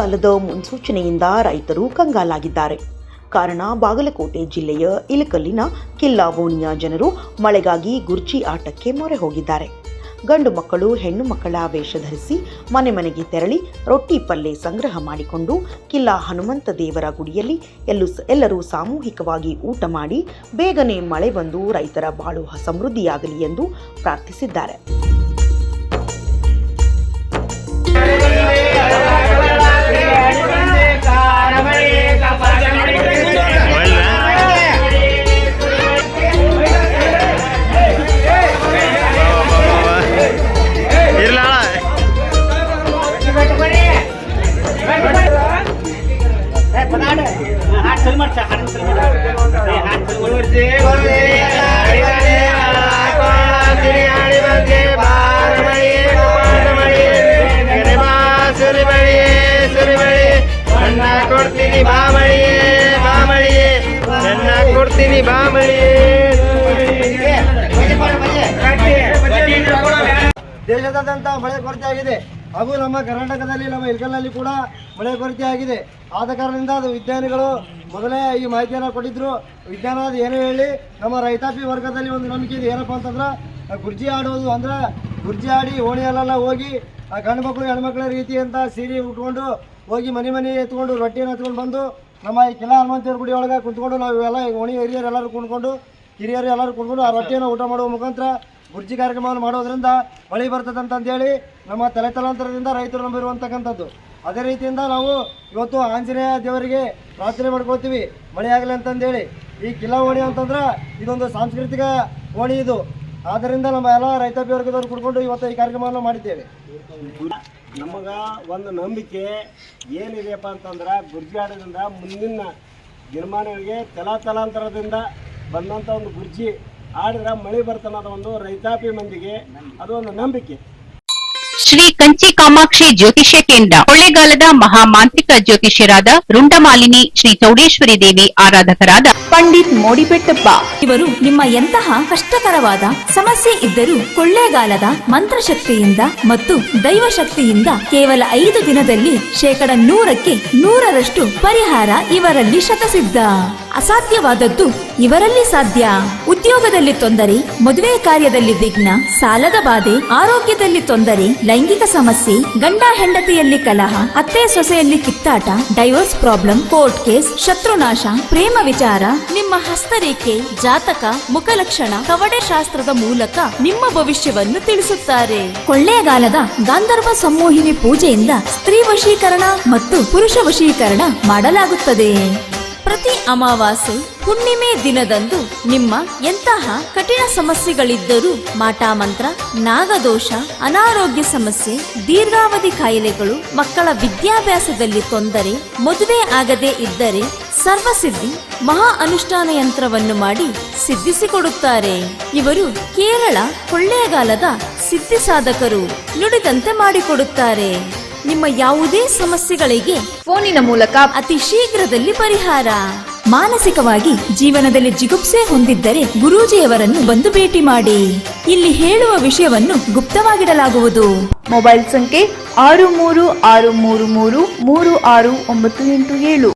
ಮಳೆಗಾಲದ ಮುನ್ಸೂಚನೆಯಿಂದ ರೈತರು ಕಂಗಾಲಾಗಿದ್ದಾರೆ. ಕಾರಣ ಬಾಗಲಕೋಟೆ ಜಿಲ್ಲೆಯ ಇಲಕಲ್ಲಿನ ಕಿಲ್ಲಾ ಓಣಿಯ ಜನರು ಮಳೆಗಾಗಿ ಗುರ್ಜಿ ಆಟಕ್ಕೆ ಮೊರೆ ಹೋಗಿದ್ದಾರೆ. ಗಂಡು ಮಕ್ಕಳು ಹೆಣ್ಣು ಮಕ್ಕಳ ವೇಷ ಧರಿಸಿ ಮನೆ ಮನೆಗೆ ತೆರಳಿ ರೊಟ್ಟಿ ಪಲ್ಲೆ ಸಂಗ್ರಹ ಮಾಡಿಕೊಂಡು ಕಿಲ್ಲಾ ಹನುಮಂತ ದೇವರ ಗುಡಿಯಲ್ಲಿ ಎಲ್ಲರೂ ಸಾಮೂಹಿಕವಾಗಿ ಊಟ ಮಾಡಿ ಬೇಗನೆ ಮಳೆ ಬಂದು ರೈತರ ಬಾಳು ಸಮೃದ್ಧಿಯಾಗಲಿ ಎಂದು ಪ್ರಾರ್ಥಿಸಿದ್ದಾರೆ. ದೇಶದಾದ್ಯಂತ ಮಳೆ ಕೊರತೆ ಆಗಿದೆ ಹಾಗೂ ನಮ್ಮ ಕರ್ನಾಟಕದಲ್ಲಿ ನಮ್ಮ ಇಲಕಲ್ನಲ್ಲಿ ಕೂಡ ಮಳೆ ಕೊರತೆ ಆಗಿದೆ. ಆದ ಕಾರಣದಿಂದ ಅದು ವಿಜ್ಞಾನಿಗಳು ಮೊದಲೇ ಈ ಮಾಹಿತಿಯನ್ನು ಕೊಟ್ಟಿದ್ರು. ವಿಜ್ಞಾನದ ಏನು ಹೇಳಿ ನಮ್ಮ ರೈತಾಪಿ ವರ್ಗದಲ್ಲಿ ಒಂದು ನಂಬಿಕೆ ಇದೆ. ಏನಪ್ಪ ಅಂತಂದ್ರೆ ಗುರ್ಜಿ ಆಡೋದು ಅಂದ್ರೆ ಗುರ್ಜಿ ಆಡಿ ಓಣಿಯಲ್ಲೆಲ್ಲ ಹೋಗಿ ಗಂಡು ಮಕ್ಕಳು ಹೆಣ್ಮಕ್ಳ ರೀತಿ ಅಂತ ಸೀರೆ ಉಟ್ಕೊಂಡು ಹೋಗಿ ಮನೆ ಎತ್ಕೊಂಡು ರೊಟ್ಟಿಯನ್ನು ಎತ್ಕೊಂಡು ಬಂದು ನಮ್ಮ ಈ ಕಿಲ್ಲಾ ಹನುಮಂತೇವ್ರ ಗುಡಿ ಒಳಗೆ ಕುಂತ್ಕೊಂಡು ನಾವು ಎಲ್ಲ ಓಣಿ ಹಿರಿಯರು ಎಲ್ಲರೂ ಕುಂತ್ಕೊಂಡು ಹಿರಿಯರು ಎಲ್ಲರೂ ಕುಂತ್ಕೊಂಡು ಆ ರೊಟ್ಟಿಯನ್ನು ಊಟ ಮಾಡುವ ಮುಖಾಂತರ ಗುರ್ಜಿ ಕಾರ್ಯಕ್ರಮವನ್ನು ಮಾಡೋದ್ರಿಂದ ಮಳೆ ಬರ್ತದಂತಂದೇಳಿ ನಮ್ಮ ತಲೆತಲಾಂತರದಿಂದ ರೈತರು ನಂಬಿರುವಂತಕ್ಕಂಥದ್ದು. ಅದೇ ರೀತಿಯಿಂದ ನಾವು ಇವತ್ತು ಆಂಜನೇಯ ದೇವರಿಗೆ ಪ್ರಾರ್ಥನೆ ಮಾಡ್ಕೊಳ್ತೀವಿ ಮಳೆ ಆಗಲಿ ಅಂತಂದೇಳಿ. ಈ ಕಿಲ್ಲಾ ಓಣಿ ಅಂತಂದ್ರೆ ಇದೊಂದು ಸಾಂಸ್ಕೃತಿಕ ಓಣಿ ಇದು. ಆದ್ದರಿಂದ ನಮ್ಮ ಎಲ್ಲ ರೈತಾಪಿ ವರ್ಗದವ್ರು ಕುಡ್ಕೊಂಡು ಇವತ್ತು ಈ ಕಾರ್ಯಕ್ರಮವನ್ನು ಮಾಡಿದ್ದೇವೆ. ನಮಗೆ ಒಂದು ನಂಬಿಕೆ ಏನಿದೆಯಪ್ಪ ಅಂತಂದ್ರೆ ಗುರ್ಜಿ ಆಡೋದ್ರಿಂದ ಮುಂದಿನ ದಿನಮಾನಗಳಿಗೆ ತಲಾಂತರದಿಂದ ಬಂದಂಥ ಒಂದು ಗುರ್ಜಿ ಆಡಿದ್ರೆ ಮಳೆ ಬರ್ತನ್ನೋದ ಒಂದು ರೈತಾಪಿ ಮಂದಿಗೆ ಅದು ಒಂದು ನಂಬಿಕೆ. ಶ್ರೀ ಕಂಚಿ ಕಾಮಾಕ್ಷಿ ಜ್ಯೋತಿಷ್ಯ ಕೇಂದ್ರ ಕೊಳ್ಳೇಗಾಲದ ಮಹಾಮಾಂತ್ರಿಕ ಜ್ಯೋತಿಷ್ಯರಾದ ರುಂಡಮಾಲಿನಿ ಶ್ರೀ ಚೌಡೇಶ್ವರಿ ದೇವಿ ಆರಾಧಕರಾದ ಪಂಡಿತ್ ಮೋಡಿಪೆಟ್ಟಪ್ಪ ಇವರು ನಿಮ್ಮ ಎಂತಹ ಕಷ್ಟಕರವಾದ ಸಮಸ್ಯೆ ಇದ್ದರೂ ಕೊಳ್ಳೇಗಾಲದ ಮಂತ್ರಶಕ್ತಿಯಿಂದ ಮತ್ತು ದೈವಶಕ್ತಿಯಿಂದ ಕೇವಲ 5 ದಿನದಲ್ಲಿ 100% ಪರಿಹಾರ ಇವರಲ್ಲಿ ಶತಸಿದ್ಧ. ಅಸಾಧ್ಯವಾದದ್ದು ಇವರಲ್ಲಿ ಸಾಧ್ಯ. ಉದ್ಯೋಗದಲ್ಲಿ ತೊಂದರೆ, ಮದುವೆ ಕಾರ್ಯದಲ್ಲಿ ವಿಘ್ನ, ಸಾಲದ ಬಾಧೆ, ಆರೋಗ್ಯದಲ್ಲಿ ತೊಂದರೆ, ಲೈಂಗಿಕ ಸಮಸ್ಯೆ, ಗಂಡ ಹೆಂಡತಿಯಲ್ಲಿ ಕಲಹ, ಅತ್ತೆ ಸೊಸೆಯಲ್ಲಿ ಕಿತ್ತಾಟ, ಡೈವೋರ್ಸ್ ಪ್ರಾಬ್ಲಮ್, ಕೋರ್ಟ್ ಕೇಸ್, ಶತ್ರುನಾಶ, ಪ್ರೇಮ ವಿಚಾರ, ನಿಮ್ಮ ಹಸ್ತರೇಖೆ, ಜಾತಕ, ಮುಖಲಕ್ಷಣ, ಕವಡೆ ಶಾಸ್ತ್ರದ ಮೂಲಕ ನಿಮ್ಮ ಭವಿಷ್ಯವನ್ನು ತಿಳಿಸುತ್ತಾರೆ. ಕೊಳ್ಳೇಗಾಲದ ಗಾಂಧರ್ವ ಸಂಮೋಹಿನಿ ಪೂಜೆಯಿಂದ ಸ್ತ್ರೀ ವಶೀಕರಣ ಮತ್ತು ಪುರುಷ ವಶೀಕರಣ ಮಾಡಲಾಗುತ್ತದೆ. ಪ್ರತಿ ಅಮಾವಾಸ್ಯೆ ಹುಣ್ಣಿಮೆ ದಿನದಂದು ನಿಮ್ಮ ಎಂತಹ ಕಠಿಣ ಸಮಸ್ಯೆಗಳಿದ್ದರೂ ಮಾಟಮಂತ್ರ, ನಾಗದೋಷ, ಅನಾರೋಗ್ಯ ಸಮಸ್ಯೆ, ದೀರ್ಘಾವಧಿ ಕಾಯಿಲೆಗಳು, ಮಕ್ಕಳ ವಿದ್ಯಾಭ್ಯಾಸದಲ್ಲಿ ತೊಂದರೆ, ಮದುವೆ ಆಗದೇ ಇದ್ದರೆ ಸರ್ವಸಿದ್ಧಿ ಮಹಾ ಅನುಷ್ಠಾನ ಯಂತ್ರವನ್ನು ಮಾಡಿ ಸಿದ್ಧಿಸಿಕೊಡುತ್ತಾರೆ. ಇವರು ಕೇರಳ ಕೊಳ್ಳೇಗಾಲದ ಸಿದ್ಧಿ ಸಾಧಕರು. ನುಡಿದಂತೆ ಮಾಡಿಕೊಡುತ್ತಾರೆ. ನಿಮ್ಮ ಯಾವುದೇ ಸಮಸ್ಯೆಗಳಿಗೆ ಫೋನಿನ ಮೂಲಕ ಅತಿ ಶೀಘ್ರದಲ್ಲಿ ಪರಿಹಾರ. ಮಾನಸಿಕವಾಗಿ ಜೀವನದಲ್ಲಿ ಜಿಗುಪ್ಸೆ ಹೊಂದಿದ್ದರೆ ಗುರೂಜಿಯವರನ್ನು ಬಂದು ಭೇಟಿ ಮಾಡಿ. ಇಲ್ಲಿ ಹೇಳುವ ವಿಷಯವನ್ನು ಗುಪ್ತವಾಗಿಡಲಾಗುವುದು. ಮೊಬೈಲ್ ಸಂಖ್ಯೆ 6363333697.